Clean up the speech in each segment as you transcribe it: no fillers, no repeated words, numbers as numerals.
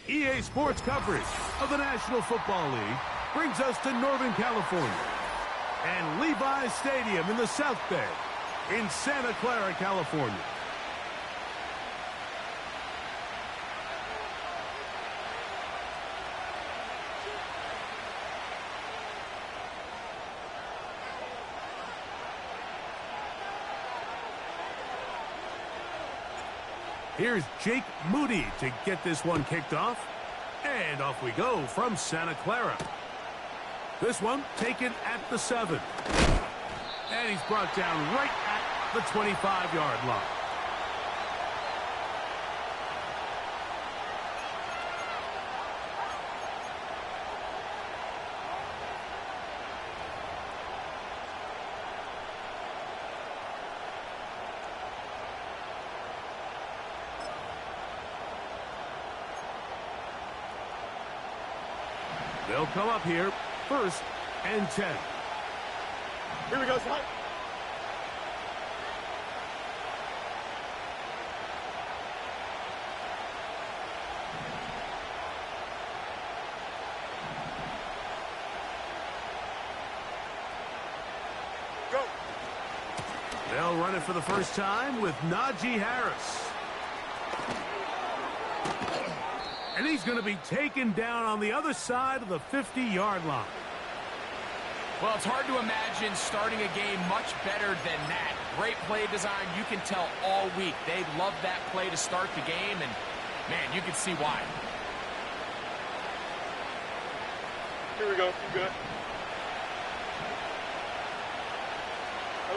EA Sports coverage of the National Football League brings us to Northern California and Levi's Stadium in the South Bay in Santa Clara, California. Here's Jake Moody to get this one kicked off. And off we go from Santa Clara. This one taken at the 7. And he's brought down right at the 25-yard line. They'll come up here, 1st and 10. Here we go, Scott. Go. They'll run it for the first time with Najee Harris. And he's going to be taken down on the other side of the 50-yard line. Well, it's hard to imagine starting a game much better than that. Great play design. You can tell all week they love that play to start the game, and, man, you can see why. Here we go. You good.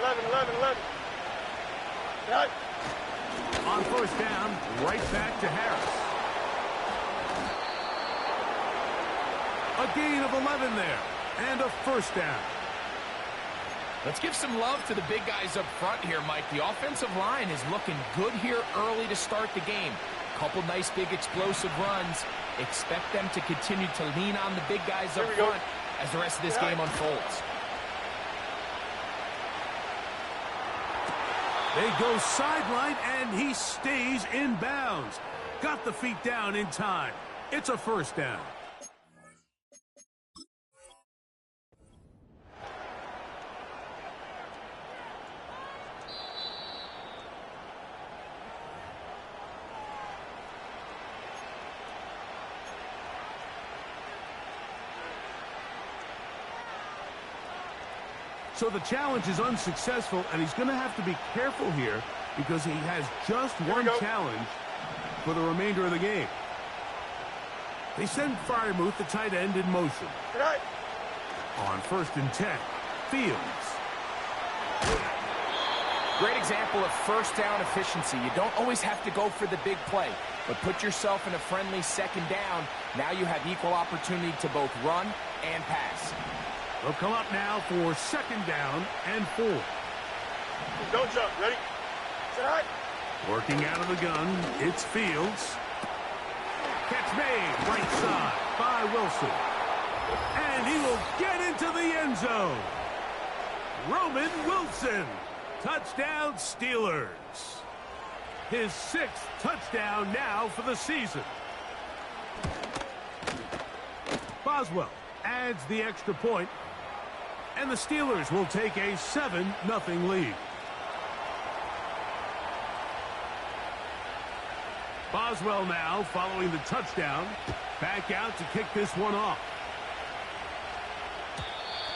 11. Got it. On 1st down, right back to Harris. A gain of 11 there, and a 1st down. Let's give some love to the big guys up front here, Mike. The offensive line is looking good here early to start the game. Couple nice, big, explosive runs. Expect them to continue to lean on the big guys up front as the rest of this game unfolds. They go sideline, and he stays in bounds. Got the feet down in time. It's a 1st down. So the challenge is unsuccessful, and he's going to have to be careful here because he has just one challenge for the remainder of the game. They send Freiermuth, the tight end, in motion. On 1st and 10, Fields. Great example of 1st down efficiency. You don't always have to go for the big play, but put yourself in a friendly 2nd down. Now you have equal opportunity to both run and pass. They'll come up now for 2nd down and 4. Don't jump. Ready? Set. Working out of the gun, it's Fields. Catch made, right side by Wilson. And he will get into the end zone. Roman Wilson. Touchdown, Steelers. His 6th touchdown now for the season. Boswell adds the extra point, and the Steelers will take a 7-0 lead. Boswell now following the touchdown. Back out to kick this one off.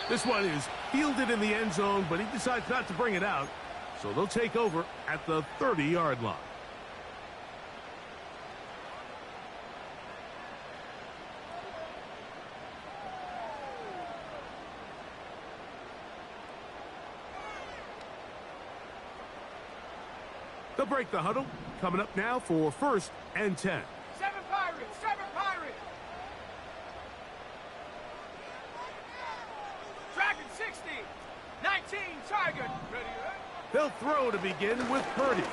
This one is fielded in the end zone, but he decides not to bring it out. So they'll take over at the 30-yard line. They'll break the huddle. Coming up now for 1st and 10. 7 Pirates! 7 Pirates! Dragon 60! 19 Tiger! Ready, right? They'll throw to begin with Purdy.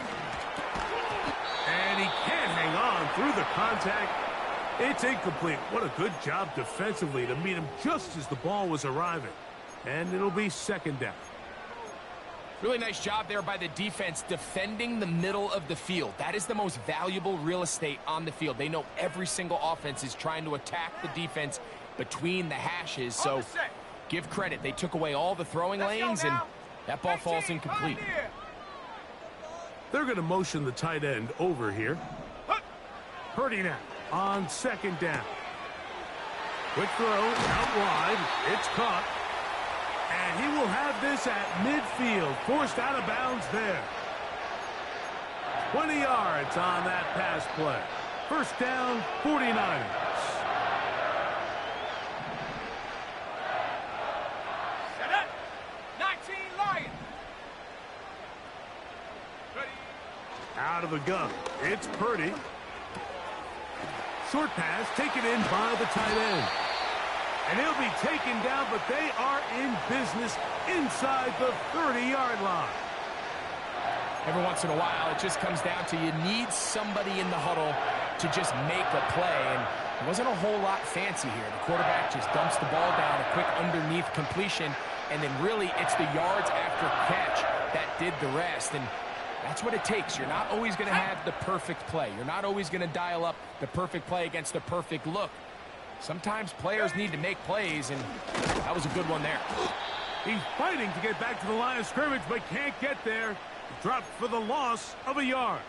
And he can't hang on through the contact. It's incomplete. What a good job defensively to meet him just as the ball was arriving. And it'll be 2nd down. Really nice job there by the defense defending the middle of the field. That is the most valuable real estate on the field. They know every single offense is trying to attack the defense between the hashes. So give credit. They took away all the throwing lanes, and that ball falls incomplete. They're going to motion the tight end over here. Purdy now on second down. Quick throw out wide. It's caught. And he will have this at midfield. Forced out of bounds there. 20 yards on that pass play. First down, 49ers. Set up. 19 Lions. Ready. Out of the gun. It's Purdy. Short pass taken in by the tight end. And he'll be taken down, but they are in business inside the 30-yard line. Every once in a while, it just comes down to you need somebody in the huddle to just make a play. And it wasn't a whole lot fancy here. The quarterback just dumps the ball down, a quick underneath completion, and then really it's the yards after catch that did the rest. And that's what it takes. You're not always going to have the perfect play. You're not always going to dial up the perfect play against the perfect look. Sometimes players need to make plays, and that was a good one there. He's fighting to get back to the line of scrimmage, but can't get there. Dropped for the loss of a yard.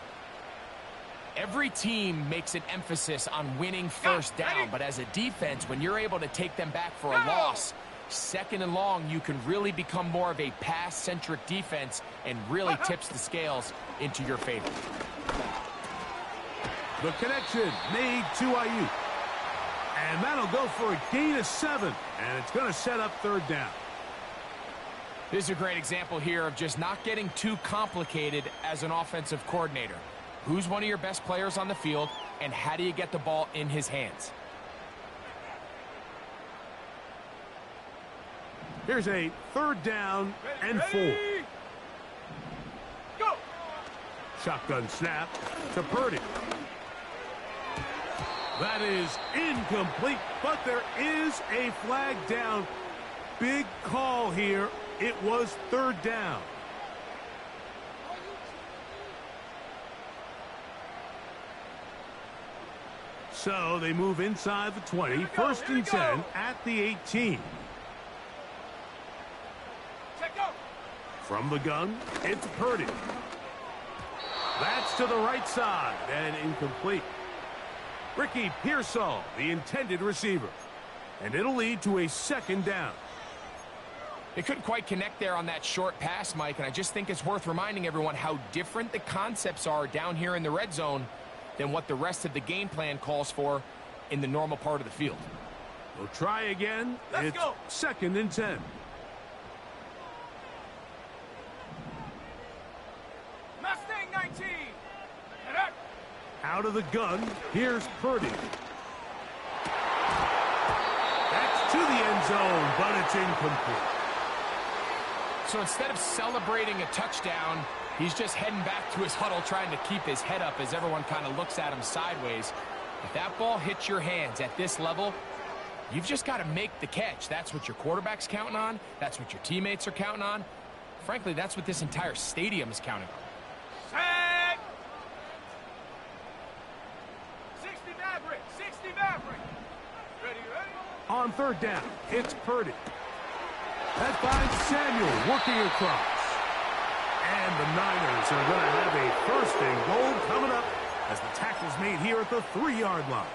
Every team makes an emphasis on winning first down, but as a defense, when you're able to take them back for a loss, second and long, you can really become more of a pass-centric defense and really tips the scales into your favor. The connection made to Ayuk. And that'll go for a gain of 7. And it's going to set up third down. This is a great example here of just not getting too complicated as an offensive coordinator. Who's one of your best players on the field, and how do you get the ball in his hands? Here's a third down and 4. Go. Shotgun snap to Purdy. That is incomplete, but there is a flag down. Big call here. It was third down. So they move inside the 20. First and 10 at the 18. Check go. From the gun, it's Purdy. That's to the right side and incomplete. Ricky Pearsall, the intended receiver. And it'll lead to a second down. They couldn't quite connect there on that short pass, Mike, and I just think it's worth reminding everyone how different the concepts are down here in the red zone than what the rest of the game plan calls for in the normal part of the field. We'll try again. Let's it's go. second and 10. Mustang 19. Set up. Out of the gun, here's Purdy. That's to the end zone, but it's incomplete. So instead of celebrating a touchdown, he's just heading back to his huddle trying to keep his head up as everyone kind of looks at him sideways. If that ball hits your hands at this level, you've just got to make the catch. That's what your quarterback's counting on. That's what your teammates are counting on. Frankly, that's what this entire stadium is counting on. Set. 60 Maverick. 60 Maverick. Ready, ready. On third down, it's Purdy. That finds Samuel working across. And the Niners are going to have a first and goal coming up as the tackle's made here at the 3-yard line.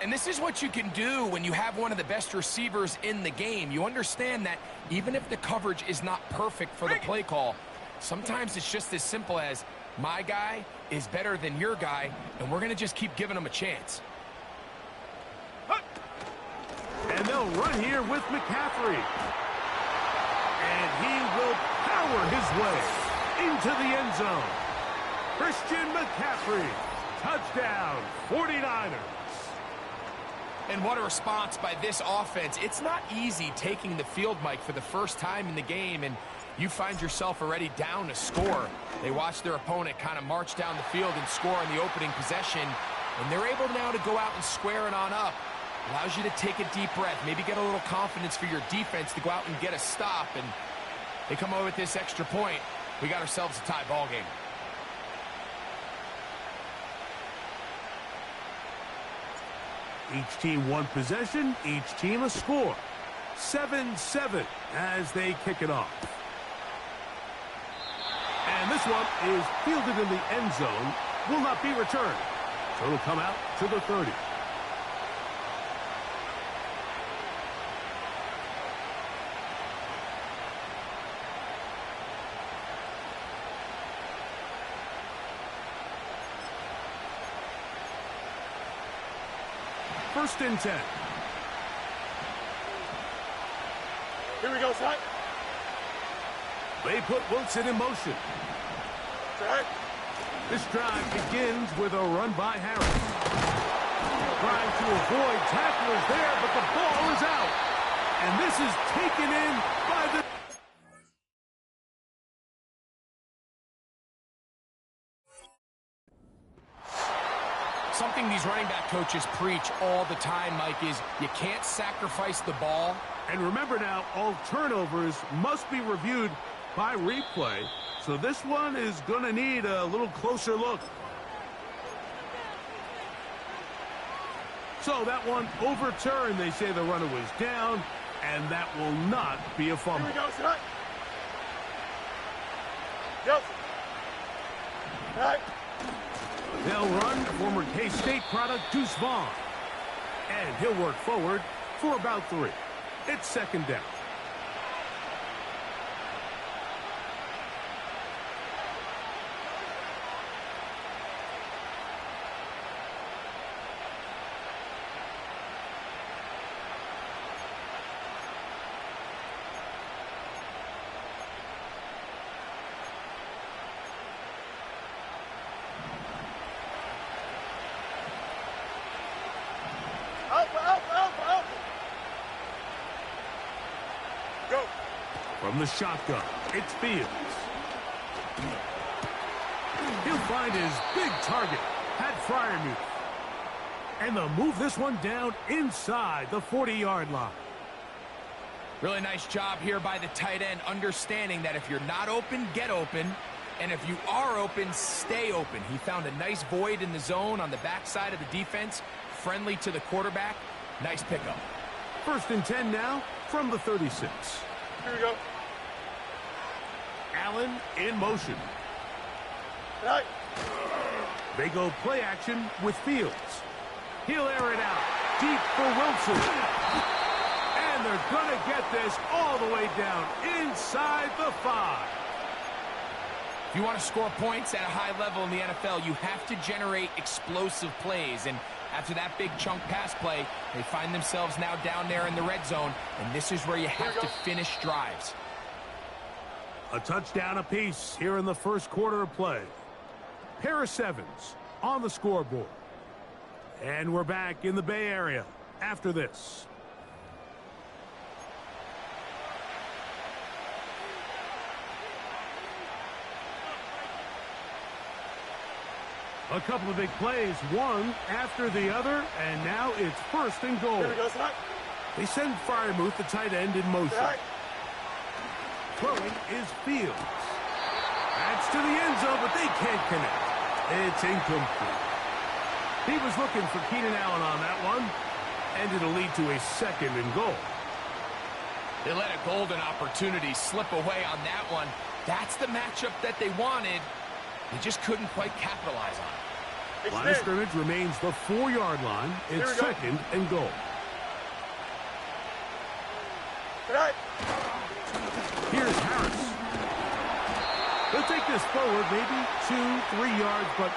And this is what you can do when you have one of the best receivers in the game. You understand that even if the coverage is not perfect for the play call, sometimes it's just as simple as my guy is better than your guy, and we're going to just keep giving him a chance. And they'll run here with McCaffrey. And he will power his way into the end zone. Christian McCaffrey, touchdown, 49ers. And what a response by this offense. It's not easy taking the field, Mike, for the first time in the game, and you find yourself already down a score. They watch their opponent kind of march down the field and score on the opening possession, and they're able now to go out and square it on up. Allows you to take a deep breath, maybe get a little confidence for your defense to go out and get a stop, and They come away with this extra point. We got ourselves a tie ball game. Each team one possession, each team a score. 7-7 as they kick it off. And this one is fielded in the end zone, will not be returned. So it'll come out to the 30. First and 10. Here we go, son. They put Wilson in motion. Set. This drive begins with a run by Harris. Trying to avoid tacklers there, but the ball is out. And this is taken in by the... Something these running back coaches preach all the time, Mike, is you can't sacrifice the ball. And remember now, all turnovers must be reviewed by replay. So this one is going to need a little closer look. So that one overturned. They say the runner was down, and that will not be a fumble. Here we go, son. Yes. Right. They'll run former K-State product Deuce Vaughn. And he'll work forward for about 3. It's second down. Out. Go. From the shotgun, it's Fields. He'll find his big target, Pat Fryermuth. And they'll move this one down inside the 40-yard line. Really nice job here by the tight end, understanding that if you're not open, get open. And if you are open, stay open. He found a nice void in the zone on the backside of the defense, friendly to the quarterback. Nice pickup. First and 10 now from the 36. Here we go. Allen in motion. Right. They go play action with Fields. He'll air it out deep for Wilson. And they're going to get this all the way down inside the 5. If you want to score points at a high level in the NFL, you have to generate explosive plays. And after that big chunk pass play, they find themselves now down there in the red zone. And this is where you have to finish drives. A touchdown apiece here in the first quarter of play. Pair of 7s on the scoreboard. And we're back in the Bay Area after this. A couple of big plays, one after the other, and now it's first and goal. Here we go, son. They send Fryermuth, the tight end, in motion. Right. Throwing is Fields. That's to the end zone, but they can't connect. It's incomplete. He was looking for Keenan Allen on that one, and it'll lead to a second and goal. They let a golden opportunity slip away on that one. That's the matchup that they wanted. They just couldn't quite capitalize on it. Line of scrimmage remains the 4-yard line. It's second and goal. Right. Here's Harris. They'll take this forward maybe 2-3 yards, but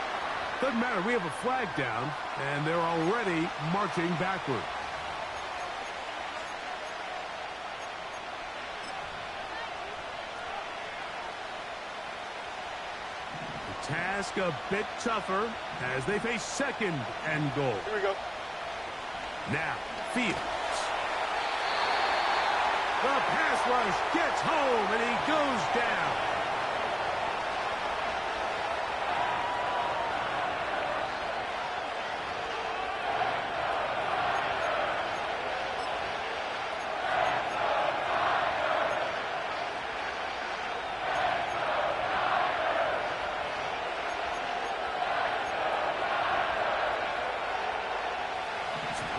doesn't matter. We have a flag down, and they're already marching backward. The task a bit tougher as they face second and goal. Here we go. Now, Fields. The pass rush gets home, and he goes down.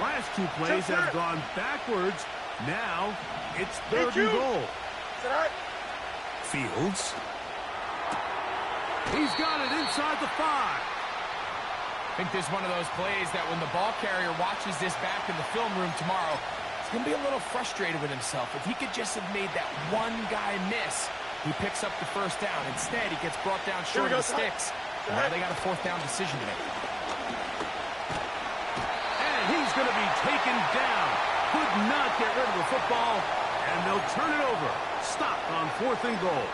Last two plays have gone backwards. Now it's 3rd and goal. Fields. He's got it inside the 5. I think this is one of those plays that when the ball carrier watches this back in the film room tomorrow, he's going to be a little frustrated with himself. If he could just have made that one guy miss, he picks up the 1st down. Instead, he gets brought down short of the sticks. Now they got a 4th down decision to make. And he's going to be taken down. Could not get rid of the football, and they'll turn it over. Stop on 4th and goal.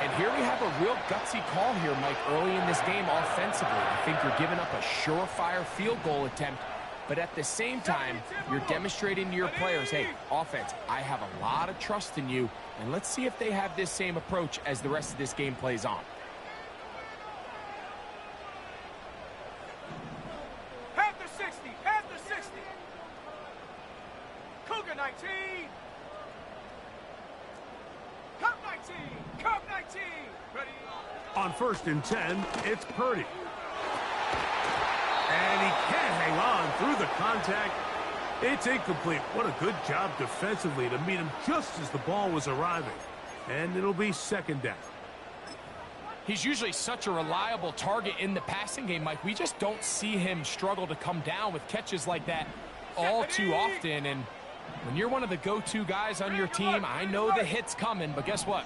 And here we have a real gutsy call here, Mike, early in this game offensively. I think you're giving up a surefire field goal attempt, but at the same time, you're demonstrating to your players, hey, offense, I have a lot of trust in you, and let's see if they have this same approach as the rest of this game plays on. Panther 60, Panther 60. Cougar 19. Cup 19, Cup 19. Ready? On 1st and 10, it's Purdy. And he can't hang on through the contact. It's incomplete. What a good job defensively to meet him just as the ball was arriving. And it'll be 2nd down. He's usually such a reliable target in the passing game, Mike. We just don't see him struggle to come down with catches like that all too often. And when you're one of the go-to guys on your team, I know the hit's coming, but guess what?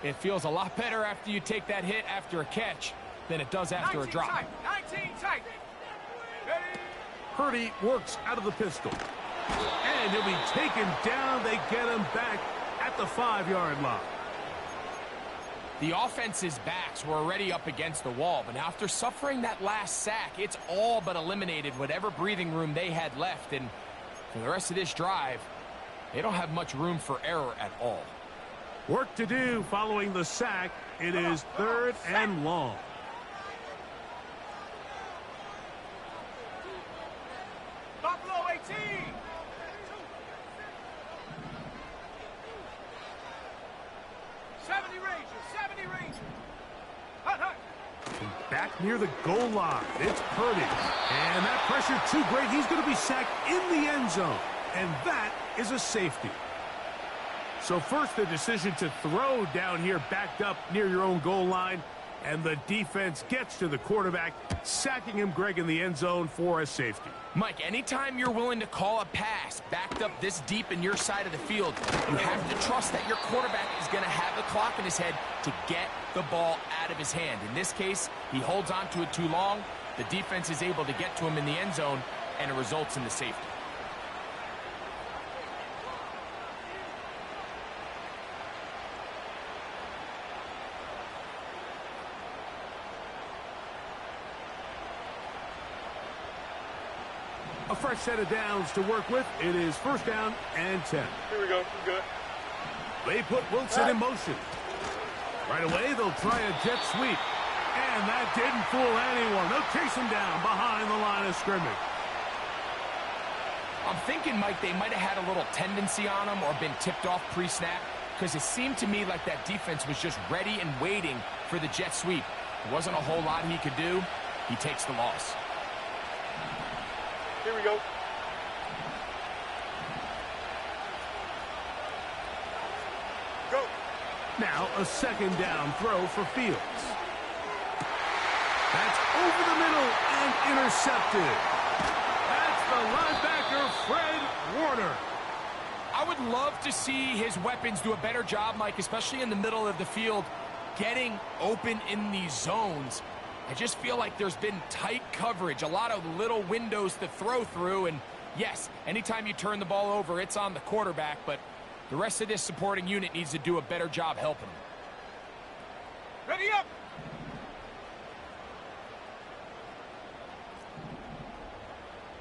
It feels a lot better after you take that hit after a catch than it does after a drop. 19 tight. Ready? Purdy works out of the pistol. And he'll be taken down. They get him back at the 5-yard line. The offense's backs were already up against the wall, but after suffering that last sack, it's all but eliminated whatever breathing room they had left. And for the rest of this drive, they don't have much room for error at all. Work to do following the sack. It is 3rd and long. Buffalo 18. Hut, hut. Back near the goal line, it's Purdy. And that pressure too great. He's going to be sacked in the end zone. And that is a safety. So first the decision to throw down here backed up near your own goal line. And the defense gets to the quarterback, sacking him, Greg, in the end zone for a safety. Mike, anytime you're willing to call a pass backed up this deep in your side of the field, you have to trust that your quarterback is going to have the clock in his head to get the ball out of his hand. In this case, he holds on to it too long. The defense is able to get to him in the end zone, and it results in the safety. A fresh set of downs to work with. It is 1st down and 10. Here we go. We're good. They put Wilson in motion. Right away, they'll try a jet sweep. And that didn't fool anyone. They'll chase him down behind the line of scrimmage. I'm thinking, Mike, they might have had a little tendency on him or been tipped off pre-snap, because it seemed to me like that defense was just ready and waiting for the jet sweep. There wasn't a whole lot he could do. He takes the loss. Here we go. Go. Now a 2nd down throw for Fields. That's over the middle and intercepted. That's the linebacker, Fred Warner. I would love to see his weapons do a better job, Mike, especially in the middle of the field, getting open in these zones. I just feel like there's been tight coverage, a lot of little windows to throw through, and yes, anytime you turn the ball over, it's on the quarterback, but the rest of this supporting unit needs to do a better job helping him. Ready up.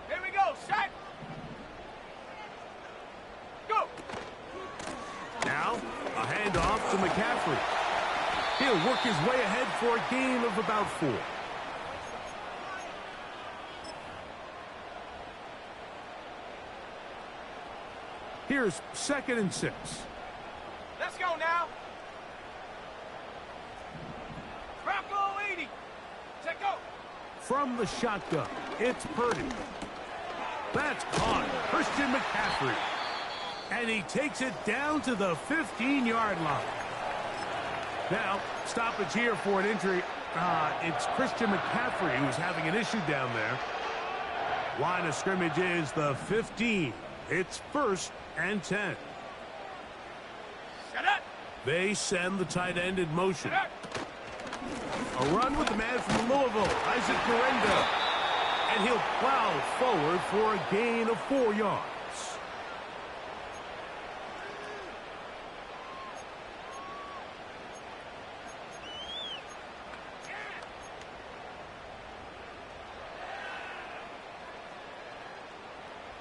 Here we go. Set. Go. Now a handoff to McCaffrey. He'll work his way ahead for a gain of about 4. Here's 2nd and 6. Let's go now. Bronco 80. Set go. From the shotgun, it's Purdy. That's caught. Christian McCaffrey. And he takes it down to the 15-yard line. Now, stoppage here for an injury. It's Christian McCaffrey who's having an issue down there. Line of scrimmage is the 15. It's 1st and 10. Shut up. They send the tight end in motion. A run with the man from Louisville, Isaac Guerendo. And he'll plow forward for a gain of 4 yards.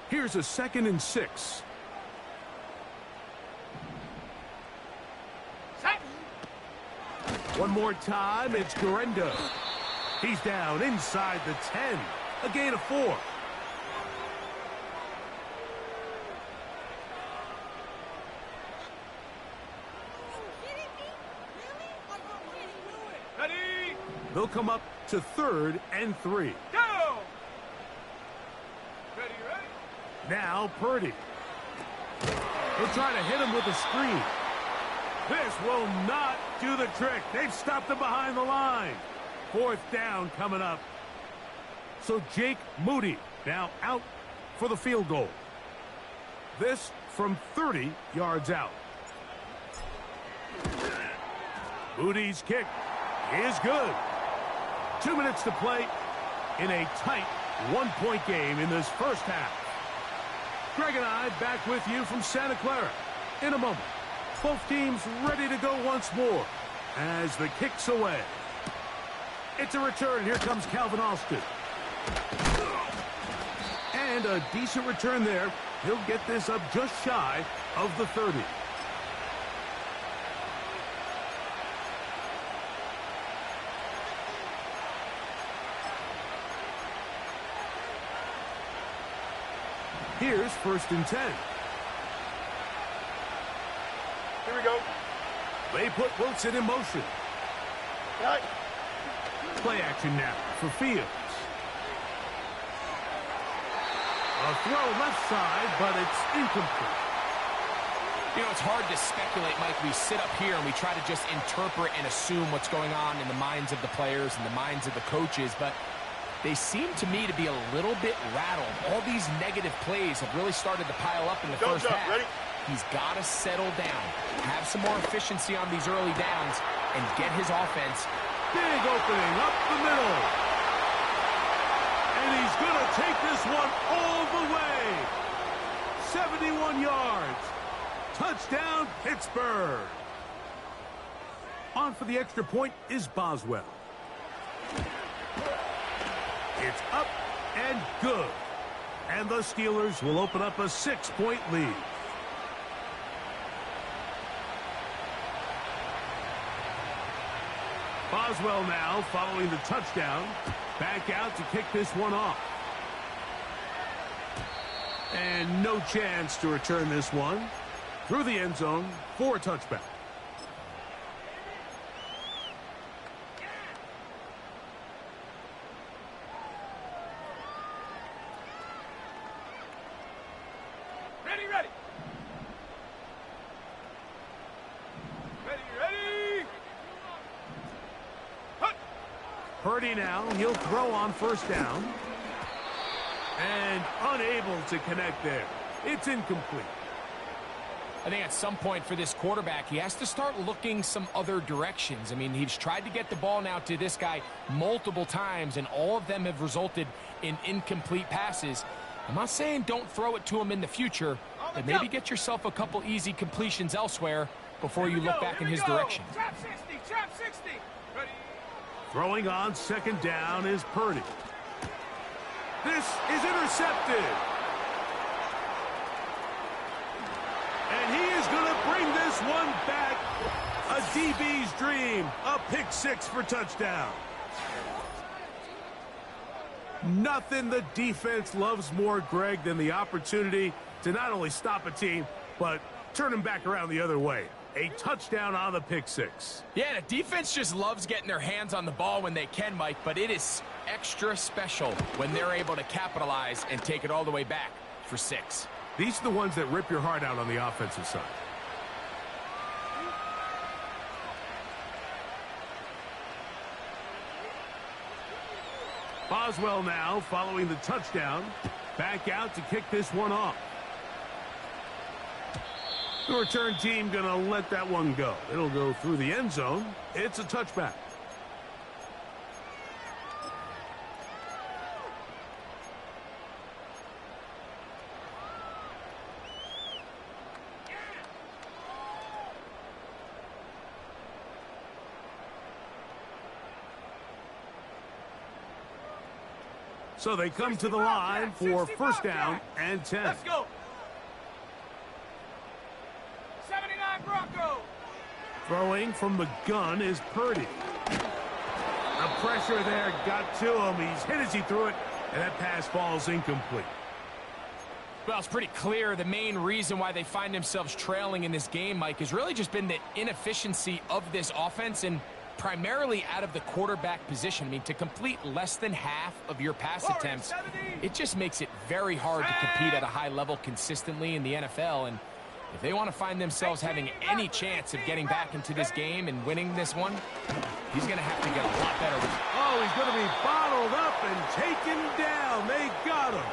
Here's a 2nd and 6. Set. One more time, it's Guerendo. He's down inside the 10. A gain of 4. Ready. They'll come up to 3rd and 3. Go. Ready, ready. Now Purdy. He'll try to hit him with a screen. This will not do the trick. They've stopped him behind the line. 4th down coming up. So Jake Moody now out for the field goal. This from 30 yards out. Moody's kick is good. 2 minutes to play in a tight 1-point game in this first half. Greg and I back with you from Santa Clara in a moment. Both teams ready to go once more as the kick's away. It's a return. Here comes Calvin Austin. And a decent return there. He'll get this up just shy of the 30. Here's 1st and 10. Here we go. They put Wilson in motion. Right. Play action now for Fields. A throw left side, but it's incomplete. You know, it's hard to speculate, Mike. We sit up here and we try to just interpret and assume what's going on in the minds of the players and the minds of the coaches, but they seem to me to be a little bit rattled. All these negative plays have really started to pile up in the first half. Ready? He's got to settle down, have some more efficiency on these early downs, and get his offense. Big opening up the middle. And he's going to take this one all the way. 71 yards. Touchdown, Pittsburgh. On for the extra point is Boswell. It's up and good. And the Steelers will open up a 6-point lead. Boswell now following the touchdown. Back out to kick this one off. And no chance to return this one. Through the end zone for a touchback. Ready, ready. Ready, ready. Hut. Purdy now, he'll throw on 1st down. And unable to connect there. It's incomplete. I think at some point for this quarterback, he has to start looking some other directions. I mean, he's tried to get the ball now to this guy multiple times, and all of them have resulted in incomplete passes. I'm not saying don't throw it to him in the future, but maybe get yourself a couple easy completions elsewhere before you look back in his direction. Trap 60, trap 60. Ready. Throwing on 2nd down is Purdy. This is intercepted. And he is going to bring this one back. A DB's dream. A pick 6 for touchdown. Nothing the defense loves more, Greg, than the opportunity to not only stop a team, but turn them back around the other way. A touchdown on the pick 6. Yeah, the defense just loves getting their hands on the ball when they can, Mike, but it is extra special when they're able to capitalize and take it all the way back for 6. These are the ones that rip your heart out on the offensive side. Boswell now following the touchdown. Back out to kick this one off. The return team going to let that one go. It'll go through the end zone. It's a touchback. So they come to the line for first down and 10. Let's go. 79 Bronco. Throwing from the gun is Purdy. The pressure there got to him. He's hit as he threw it, and that pass falls incomplete. Well, it's pretty clear the main reason why they find themselves trailing in this game, Mike, has really just been the inefficiency of this offense and primarily out of the quarterback position. I mean, to complete less than half of your pass attempts, it just makes it very hard to compete at a high level consistently in the NFL. And if they want to find themselves having any chance of getting back into this game and winning this one, he's going to have to get a lot better. Oh, he's going to be bottled up and taken down. They got him.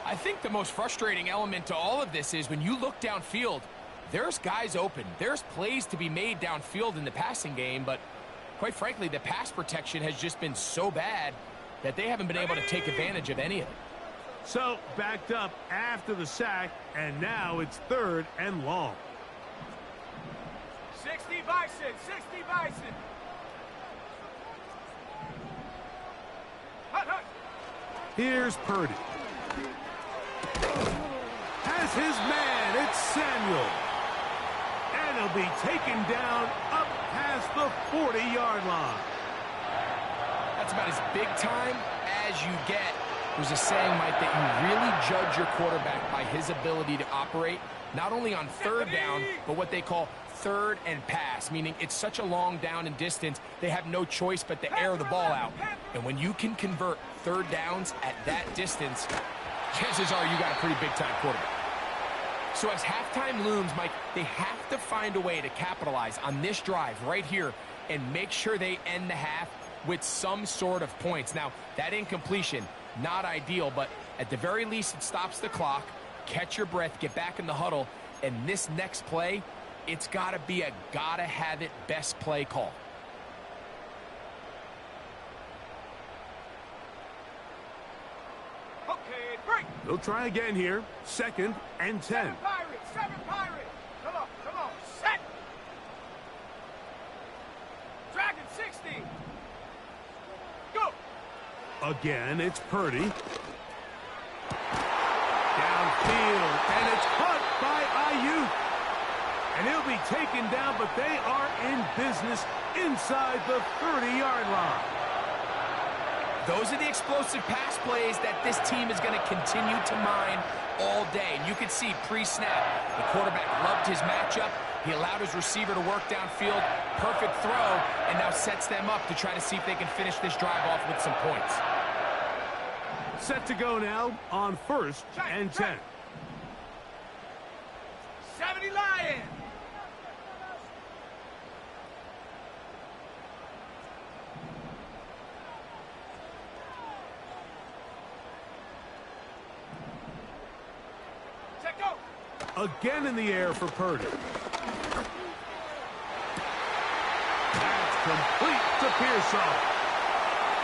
I think the most frustrating element to all of this is when you look downfield, there's guys open. There's plays to be made downfield in the passing game, but quite frankly, the pass protection has just been so bad that they haven't been able to take advantage of any of it. So, backed up after the sack, and now it's 3rd and long. 60 Bison, 60 Bison. Hut, hut. Here's Purdy. Has his man, it's Samuel. And he'll be taken down up past the 40-yard line. That's about as big time as you get. There's a saying, Mike, that you really judge your quarterback by his ability to operate, not only on 3rd down, but what they call 3rd and pass, meaning it's such a long down and distance, they have no choice but to air the ball out. And when you can convert 3rd downs at that distance, chances are you got a pretty big-time quarterback. So as halftime looms, Mike, they have to find a way to capitalize on this drive right here and make sure they end the half with some sort of points. Now, that incompletion, not ideal, but at the very least, it stops the clock. Catch your breath, get back in the huddle, and this next play, it's got to be a gotta-have-it best play call. Okay, break. They'll try again here. 2nd and 10. 7 Pirates, 7 Pirates. Come on, set. Dragon 60. Go. Again, it's Purdy. Downfield, and it's caught by Ayuk. And he'll be taken down, but they are in business inside the 30-yard line. Those are the explosive pass plays that this team is going to continue to mine all day. And you can see pre-snap, the quarterback loved his matchup. He allowed his receiver to work downfield. Perfect throw, and now sets them up to try to see if they can finish this drive off with some points. Set to go now on 1st and 10. 70 Lions. Again in the air for Purdy. That's complete to Pearsall.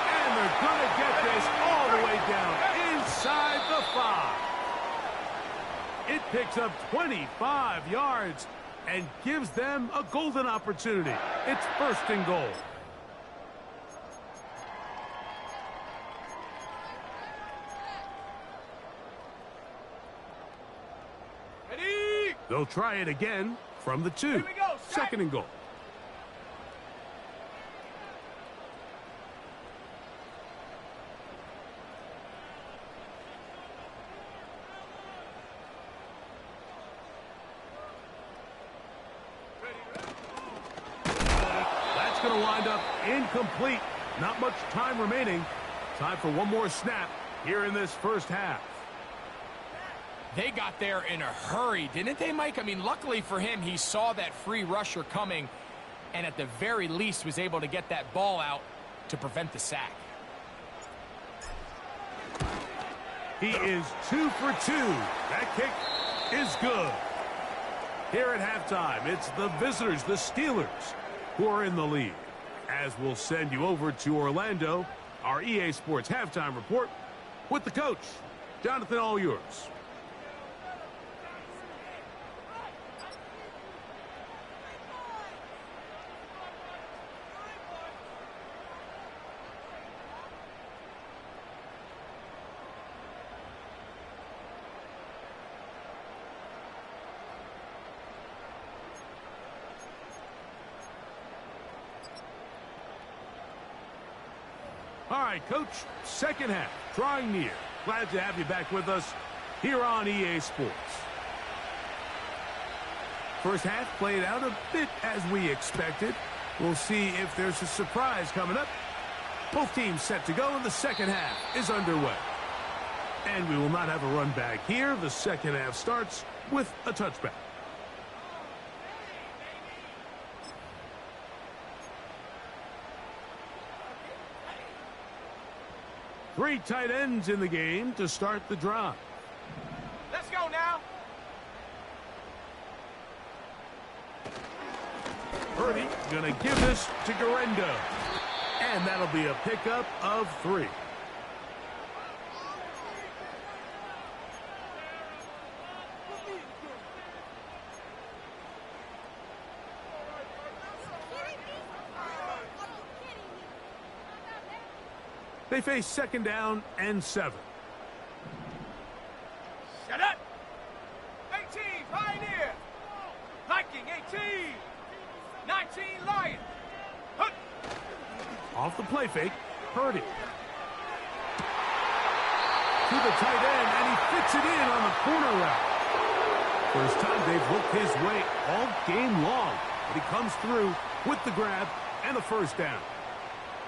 And they're going to get this all the way down inside the 5. It picks up 25 yards and gives them a golden opportunity. It's 1st and goal. They'll try it again from the 2. Here we go. 2nd and goal. That's going to wind up incomplete. Not much time remaining. Time for one more snap here in this first half. They got there in a hurry, didn't they, Mike? I mean, luckily for him, he saw that free rusher coming and at the very least was able to get that ball out to prevent the sack. He is 2 for 2. That kick is good. Here at halftime, it's the visitors, the Steelers, who are in the lead. As we'll send you over to Orlando, our EA Sports halftime report with the coach. Jonathan, all yours. All right, Coach, second half, drawing near. Glad to have you back with us here on EA Sports. First half played out a bit as we expected. We'll see if there's a surprise coming up. Both teams set to go, and the second half is underway. And we will not have a run back here. The second half starts with a touchback. Three tight ends in the game to start the drive. Let's go now. Purdy going to give this to Garendo. And that'll be a pickup of 3. They face second down and 7. Shut up. 18, Pioneer. Viking, 18. 19, Lion. Hook. Off the play fake, Purdy. To the tight end, and he fits it in on the corner route. First time they've looked his way all game long. But he comes through with the grab and the first down.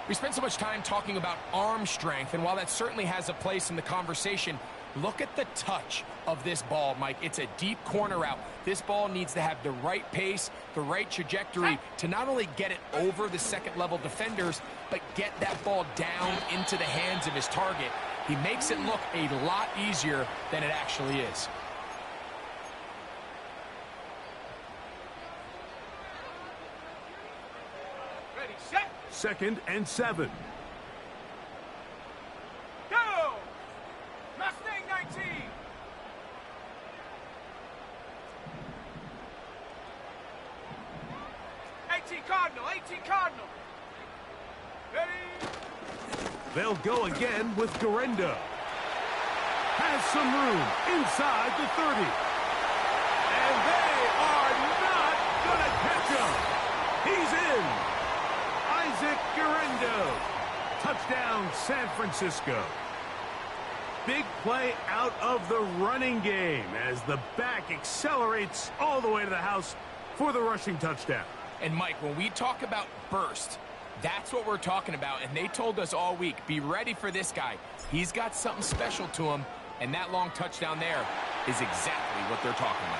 We spent so much time talking about arm strength, and while that certainly has a place in the conversation, look at the touch of this ball, Mike. It's a deep corner route. This ball needs to have the right pace, the right trajectory to not only get it over the second-level defenders, but get that ball down into the hands of his target. He makes it look a lot easier than it actually is. Ready, set. Second and 7. Go. Mustang 19. Cardinal, 18 Cardinal. Ready. They'll go again with Garendo. Has some room inside the 30. And they are not going to catch him. He's in. Isaac Garendo. Touchdown, San Francisco. Big play out of the running game as the back accelerates all the way to the house for the rushing touchdown. And, Mike, when we talk about burst, that's what we're talking about. And they told us all week, be ready for this guy. He's got something special to him, and that long touchdown there is exactly what they're talking about.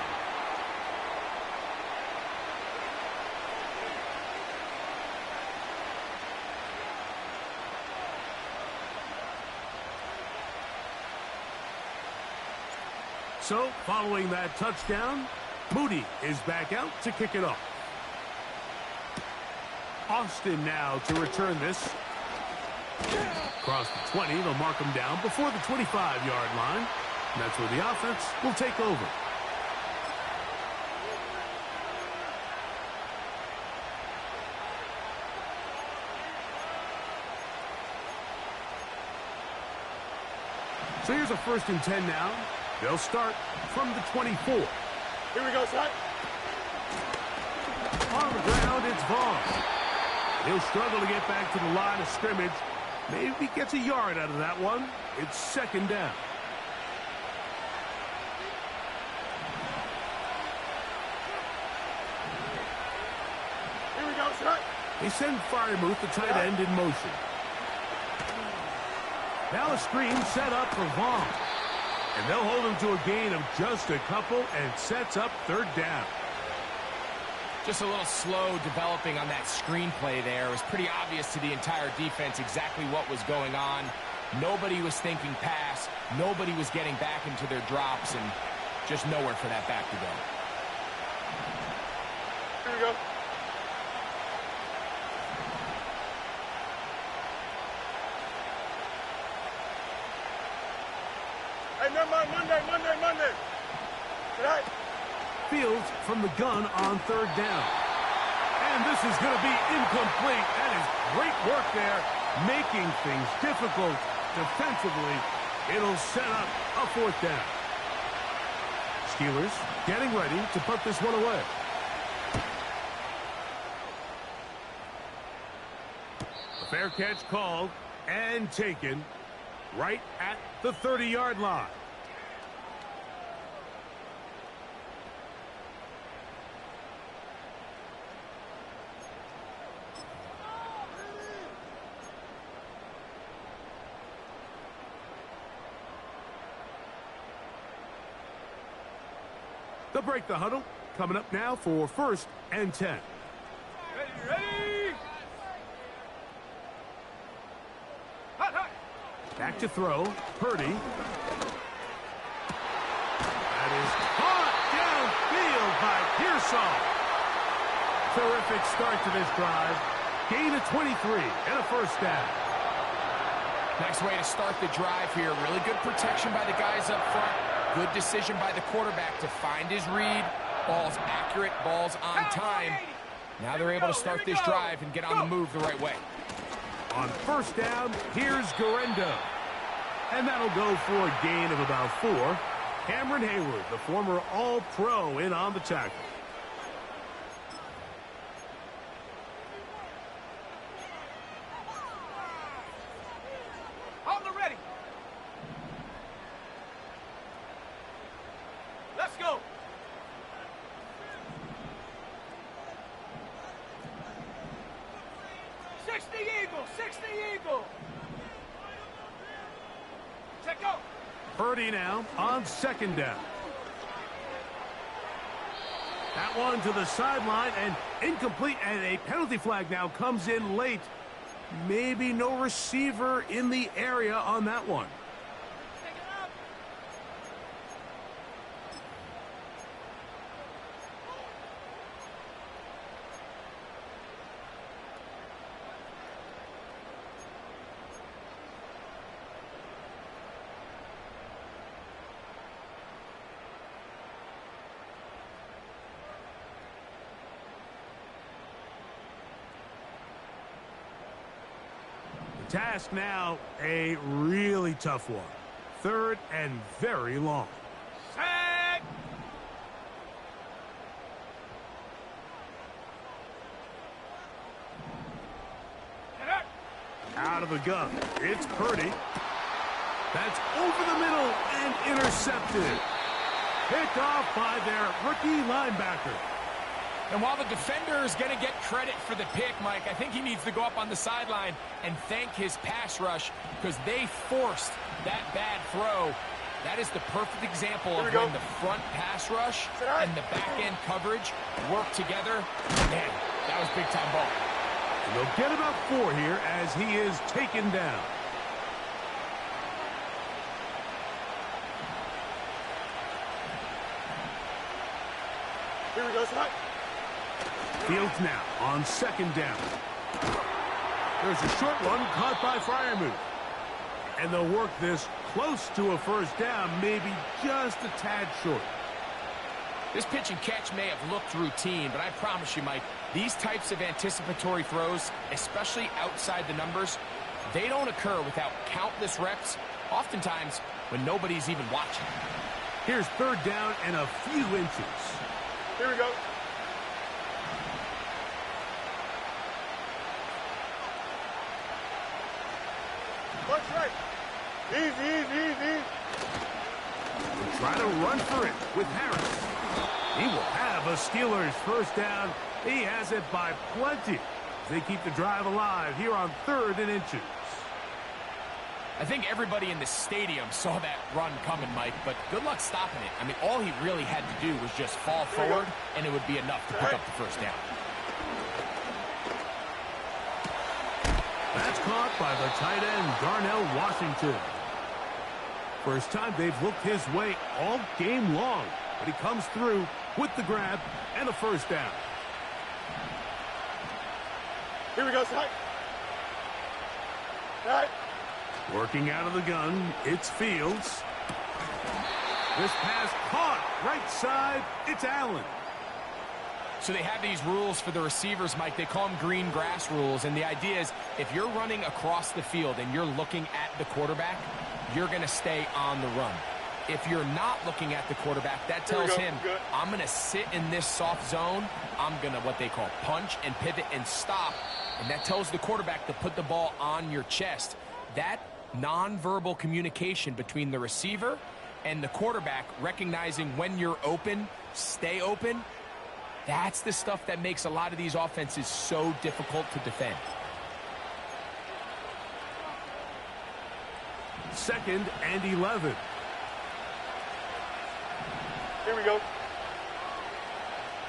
So, following that touchdown, Moody is back out to kick it off. Austin now to return this. Across the 20, they'll mark him down before the 25-yard line. And that's where the offense will take over. So here's a 1st and 10 now. They'll start from the 24. Here we go, son. On the ground, it's Vaughn. He'll struggle to get back to the line of scrimmage. Maybe gets a yard out of that one. It's 2nd down. Here we go, son. They send Freiermuth, the tight end, in motion. Now a screen set up for Vaughn. And they'll hold him to a gain of just a couple and sets up third down. Just a little slow developing on that screen play there. It was pretty obvious to the entire defense exactly what was going on. Nobody was thinking pass. Nobody was getting back into their drops, and just nowhere for that back to go. Here we go. Hey, never mind. Monday. Tonight. Fields from the gun on third down. And this is going to be incomplete. That is great work there, making things difficult defensively. It'll set up a fourth down. Steelers getting ready to put this one away. A fair catch called and taken right at the 30-yard line. They'll break the huddle. Coming up now for 1st and 10. Ready! Hot, hot. Back to throw. Purdy. That is caught downfield by Pearsall. Terrific start to this drive. Gain of 23 and a first down. Nice way to start the drive here. Really good protection by the guys up front. Good decision by the quarterback to find his read. Ball's accurate, ball's on time. Now they're able to start this drive and get on the move the right way. On first down, here's Garendo. And that'll go for a gain of about 4. Cameron Hayward, the former All-Pro, in on the tackle. On the ready. Let's go. Six the Eagle. Check out. Purdy now on second down. That one to the sideline and incomplete, and a penalty flag now comes in late. Maybe no receiver in the area on that one. Task now, a really tough one. 3rd and very long. Set. Out of the gun. It's Purdy. That's over the middle and intercepted. Picked off by their rookie linebacker. And while the defender is going to get credit for the pick, Mike, I think he needs to go up on the sideline and thank his pass rush because they forced that bad throw. That is the perfect example of when the front pass rush and the back-end coverage work together. Man, that was big-time ball. And they'll get about 4 here as he is taken down. Here we go, Smite. Fields now on second down. There's a short one caught by Freiermuth. And they'll work this close to a first down, maybe just a tad short. This pitch and catch may have looked routine, but I promise you, Mike, these types of anticipatory throws, especially outside the numbers, they don't occur without countless reps, oftentimes when nobody's even watching. Here's 3rd down and a few inches. Here we go. Watch right. Easy. We'll try to run for it with Harris. He will have a Steelers first down. He has it by plenty. They keep the drive alive here on 3rd and inches. I think everybody in the stadium saw that run coming, Mike, but good luck stopping it. I mean, all he really had to do was just fall forward, and it would be enough to pick up the first down. That's caught by the tight end, Darnell Washington. First time they've looked his way all game long, but he comes through with the grab and a first down. Here we go, Snipe. Snipe. Working out of the gun, it's Fields. This pass caught right side, it's Allen. So they have these rules for the receivers, Mike. They call them green grass rules, and the idea is if you're running across the field and you're looking at the quarterback, you're going to stay on the run. If you're not looking at the quarterback, that tells him, I'm going to sit in this soft zone. I'm going to what they call punch and pivot and stop, and that tells the quarterback to put the ball on your chest. That nonverbal communication between the receiver and the quarterback, recognizing when you're open, stay open, that's the stuff that makes a lot of these offenses so difficult to defend. Second and 11. Here we go.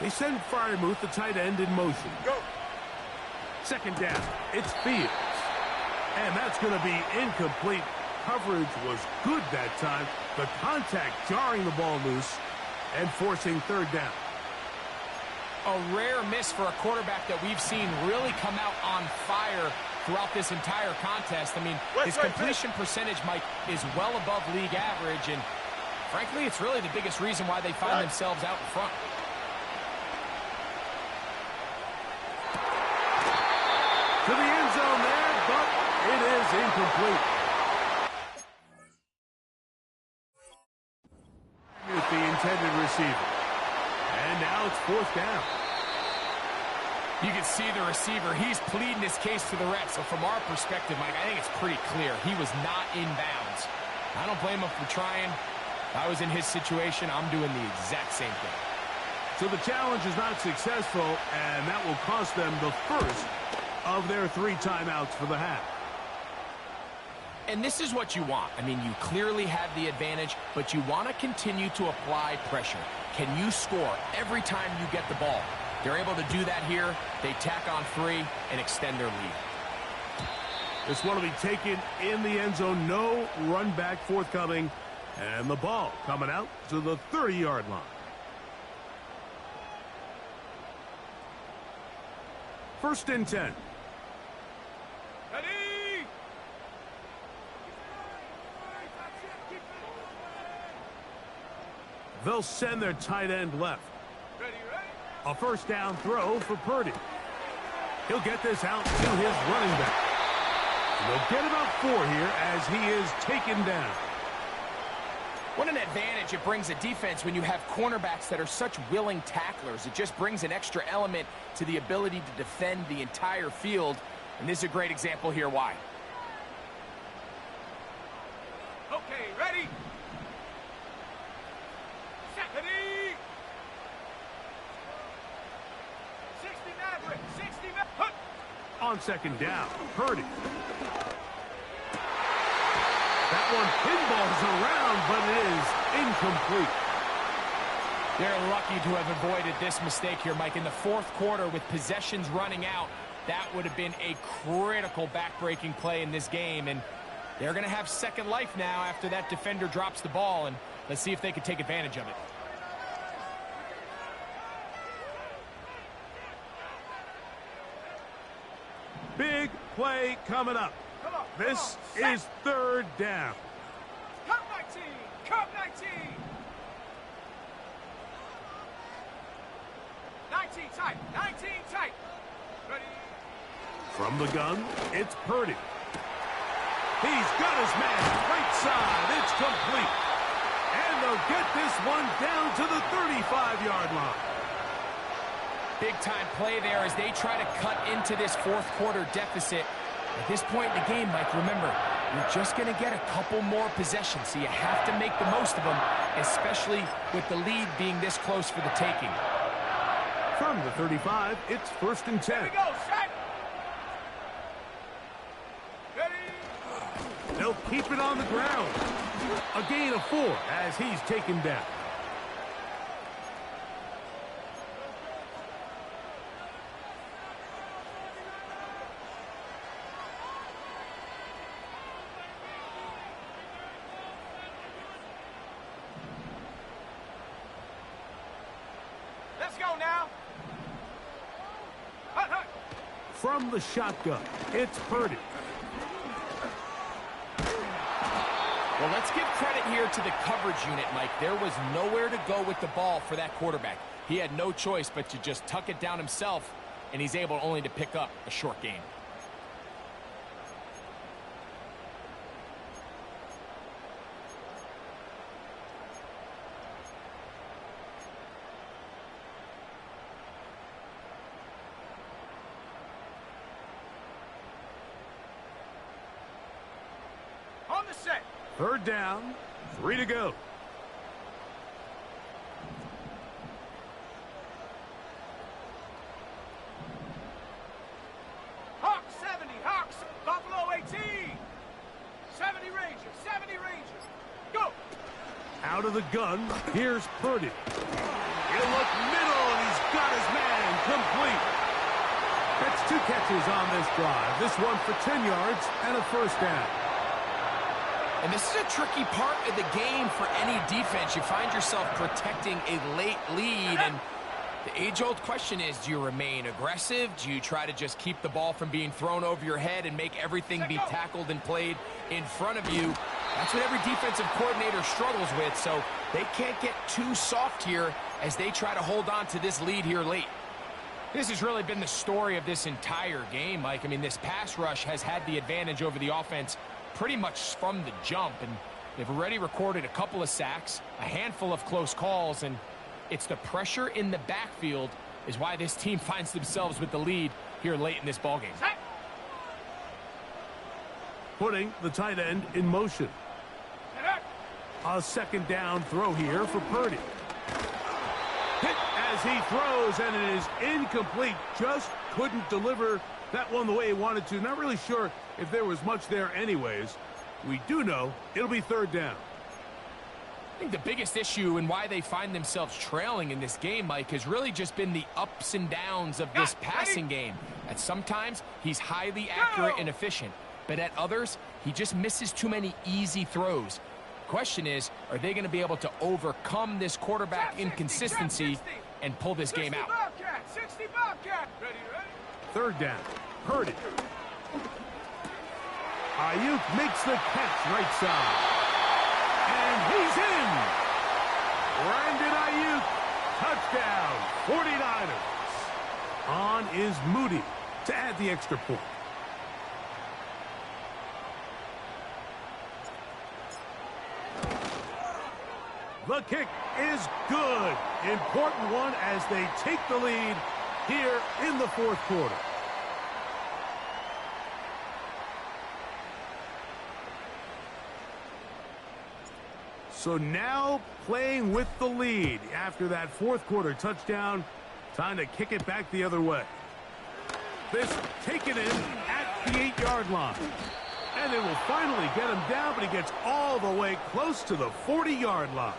They send Freiermuth, the tight end, in motion. Go. Second down, it's Fields. And that's going to be incomplete. Coverage was good that time. The contact jarring the ball loose and forcing third down. A rare miss for a quarterback that we've seen really come out on fire throughout this entire contest. I mean, his completion percentage, Mike, is well above league average, and frankly, it's really the biggest reason why they find themselves out in front. To the end zone there, but it is incomplete. With the intended receiver. And now it's fourth down. You can see the receiver. He's pleading his case to the ref. So from our perspective, Mike, I think it's pretty clear. He was not in bounds. I don't blame him for trying. If I was in his situation, I'm doing the exact same thing. So the challenge is not successful, and that will cost them the first of their 3 timeouts for the half. And this is what you want. I mean, you clearly have the advantage, but you want to continue to apply pressure. Can you score every time you get the ball? They're able to do that here. They tack on 3 and extend their lead. This one will be taken in the end zone. No run back forthcoming. And the ball coming out to the 30-yard line. First and 10. Ready? They'll send their tight end left. Ready? A first down throw for Purdy. He'll get this out to his running back. And they'll get about 4 here as he is taken down. What an advantage it brings a defense when you have cornerbacks that are such willing tacklers. It just brings an extra element to the ability to defend the entire field. And this is a great example here why. Okay, ready? Set. Ready? 60 Maverick, 60 Maverick. On second down, Purdy. That one pinballs around, but it is incomplete. They're lucky to have avoided this mistake here, Mike. In the fourth quarter, with possessions running out, that would have been a critical back-breaking play in this game. And they're going to have second life now after that defender drops the ball. And let's see if they can take advantage of it. Big play coming up. This is third down. Cup 19, Cup 19. 19 tight, 19 tight. Ready? From the gun, it's Purdy. He's got his man right side. It's complete. And they'll get this one down to the 35-yard line. Big-time play there as they try to cut into this fourth quarter deficit. At this point in the game, Mike, remember, you're just going to get a couple more possessions, so you have to make the most of them, especially with the lead being this close for the taking. From the 35, it's first and 10. Here we go, set. Ready? They'll keep it on the ground. A gain of 4 as he's taken down. Let's go now. Hut, hut. From the shotgun, it's Purdy. Well, let's give credit here to the coverage unit, Mike. There was nowhere to go with the ball for that quarterback. He had no choice but to just tuck it down himself, and he's able only to pick up a short gain. On the set. Third down, 3 to go. Hawks 70, Hawks. Buffalo 18. 70 Rangers, 70 Rangers. Go. Out of the gun, here's Purdy. He'll look middle, and he's got his man complete. That's 2 catches on this drive. This one for 10 yards and a first down. And this is a tricky part of the game for any defense. You find yourself protecting a late lead, and the age-old question is, do you remain aggressive? Do you try to just keep the ball from being thrown over your head and make everything be tackled and played in front of you? That's what every defensive coordinator struggles with, so they can't get too soft here as they try to hold on to this lead here late. This has really been the story of this entire game, Mike. I mean, this pass rush has had the advantage over the offense pretty much from the jump, and they've already recorded a couple of sacks, a handful of close calls, and it's the pressure in the backfield is why this team finds themselves with the lead here late in this ballgame. Putting the tight end in motion. A second down throw here for Purdy. Hit as he throws, and it is incomplete. Just couldn't deliver that one the way he wanted to. Not really sure if there was much there anyways. We do know it'll be third down. I think the biggest issue and why they find themselves trailing in this game, Mike, has really just been the ups and downs of this passing game. At sometimes, he's highly accurate and efficient, but at others, he just misses too many easy throws. Question is, are they going to be able to overcome this quarterback inconsistency and pull this game out? 60 Bobcat. Ready, ready? Third down. Purdy. Ayuk makes the catch right side. And he's in. Brandon Ayuk. Touchdown. 49ers. On is Moody to add the extra point. The kick is good. Important one as they take the lead here in the fourth quarter. So now playing with the lead after that fourth quarter touchdown. Time to kick it back the other way. This taken in at the 8-yard line. And they will finally get him down, but he gets all the way close to the 40-yard line.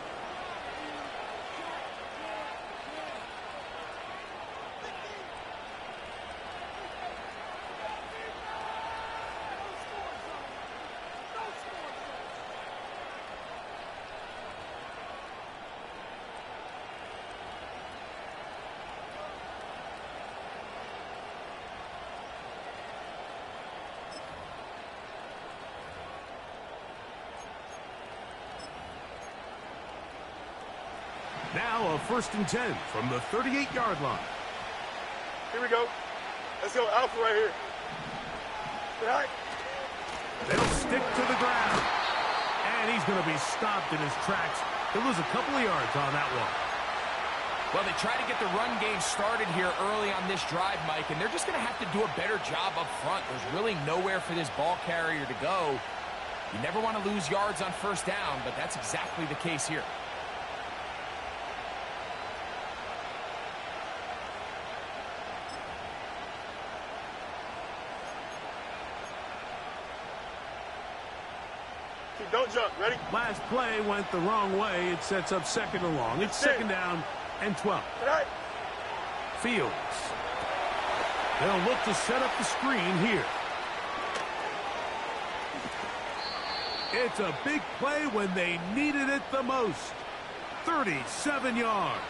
Now a 1st and 10 from the 38-yard line. Here we go. Let's go. Alpha right here. All right. They'll stick to the ground. And he's going to be stopped in his tracks. He'll lose a couple of yards on that one. Well, they try to get the run game started here early on this drive, Mike, and they're just going to have to do a better job up front. There's really nowhere for this ball carrier to go. You never want to lose yards on first down, but that's exactly the case here. Don't jump. Ready? Last play went the wrong way. It sets up second and long. It's second down and 12. Right. Fields. They'll look to set up the screen here. It's a big play when they needed it the most. 37 yards.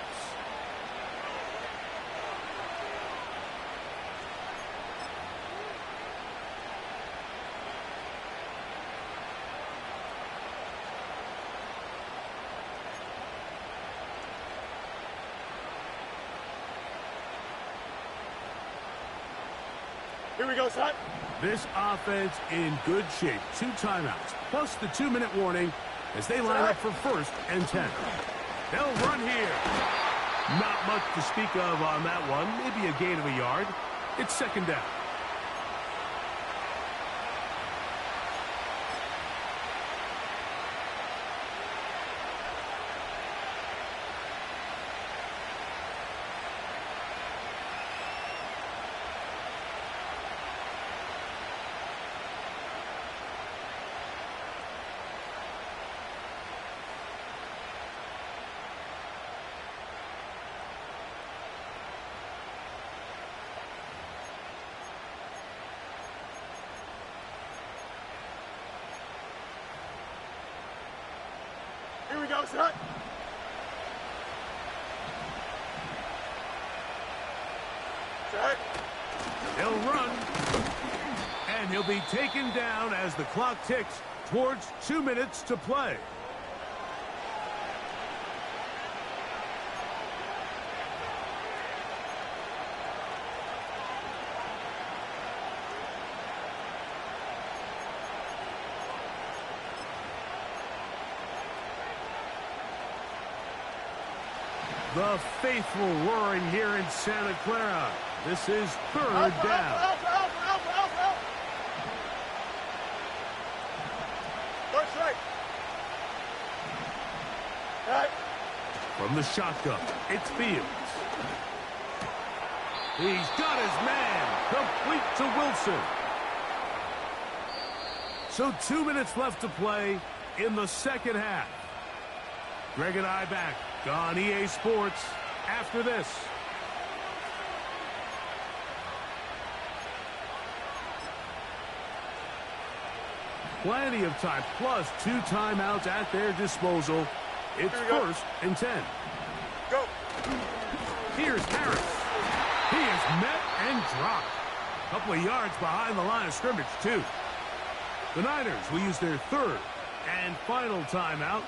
Here we go, son. This offense in good shape. 2 timeouts, plus the 2-minute warning as they line up for 1st and 10. They'll run here. Not much to speak of on that one. Maybe a gain of a yard. It's second down. Here we go, son. Set. He'll run. And he'll be taken down as the clock ticks towards 2 minutes to play. The faithful roaring here in Santa Clara. This is 3rd down. Alpha. First strike. Right. From the shotgun, it's Fields. He's got his man. Complete to Wilson. So 2 minutes left to play in the second half. Greg and I back on EA Sports after this. Plenty of time, plus 2 timeouts at their disposal. It's 1st and 10. Go. Here's Harris. He is met and dropped. A couple of yards behind the line of scrimmage, too. The Niners will use their 3rd and final timeout.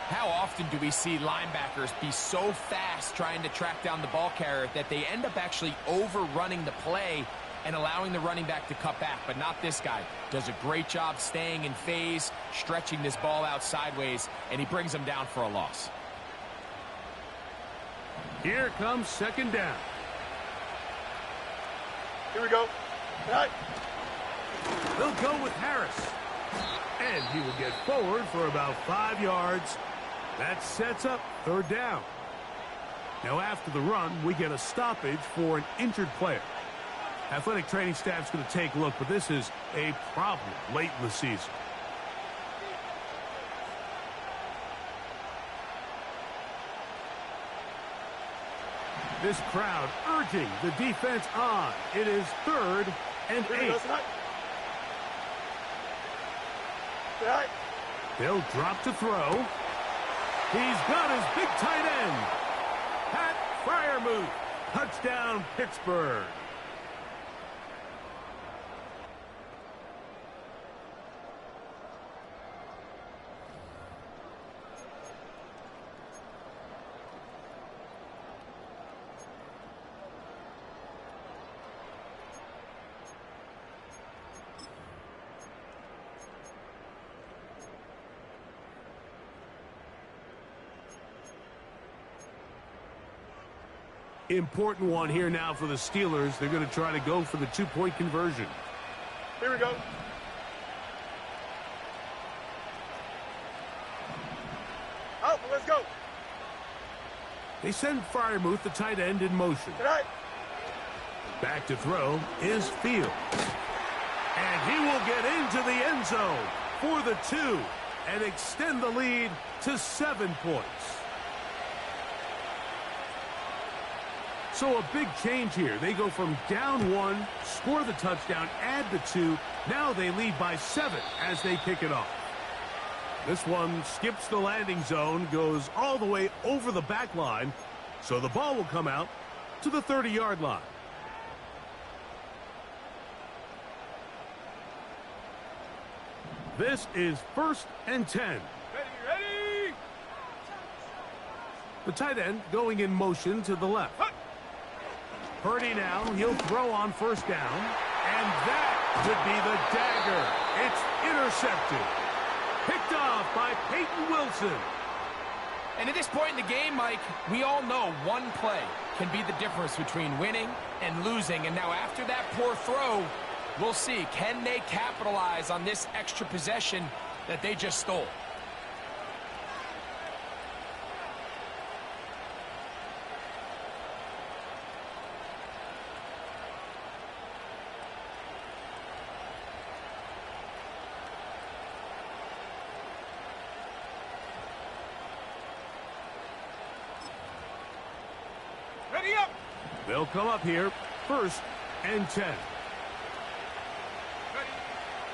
How often do we see linebackers be so fast trying to track down the ball carrier that they end up actually overrunning the play and allowing the running back to cut back? But not this guy. Does a great job staying in phase, stretching this ball out sideways, and he brings them down for a loss. Here comes second down. Here we go. Right. They'll go with Harris. And he will get forward for about 5 yards. That sets up 3rd down. Now after the run, we get a stoppage for an injured player. Athletic training staff's going to take a look, but this is a problem late in the season. This crowd urging the defense on. It is 3rd and 8. Right. They'll drop to throw. He's got his big tight end. Pat Freiermuth. Touchdown, Pittsburgh. Important one here now for the Steelers. They're going to try to go for the 2-point conversion. Here we go. Out, let's go. They send Freiermuth, the tight end, in motion. Right. Back to throw is Fields. And he will get into the end zone for the 2. and extend the lead to 7 points. So a big change here. They go from down 1, score the touchdown, add the 2. Now they lead by 7 as they kick it off. This one skips the landing zone, goes all the way over the back line. So the ball will come out to the 30-yard line. This is 1st and 10. Ready! The tight end going in motion to the left. Purdy now, he'll throw on 1st down. And that could be the dagger. It's intercepted. Picked off by Peyton Wilson. And at this point in the game, Mike, we all know one play can be the difference between winning and losing. And now after that poor throw, we'll see, can they capitalize on this extra possession that they just stole? Ready up! They'll come up here, 1st and 10.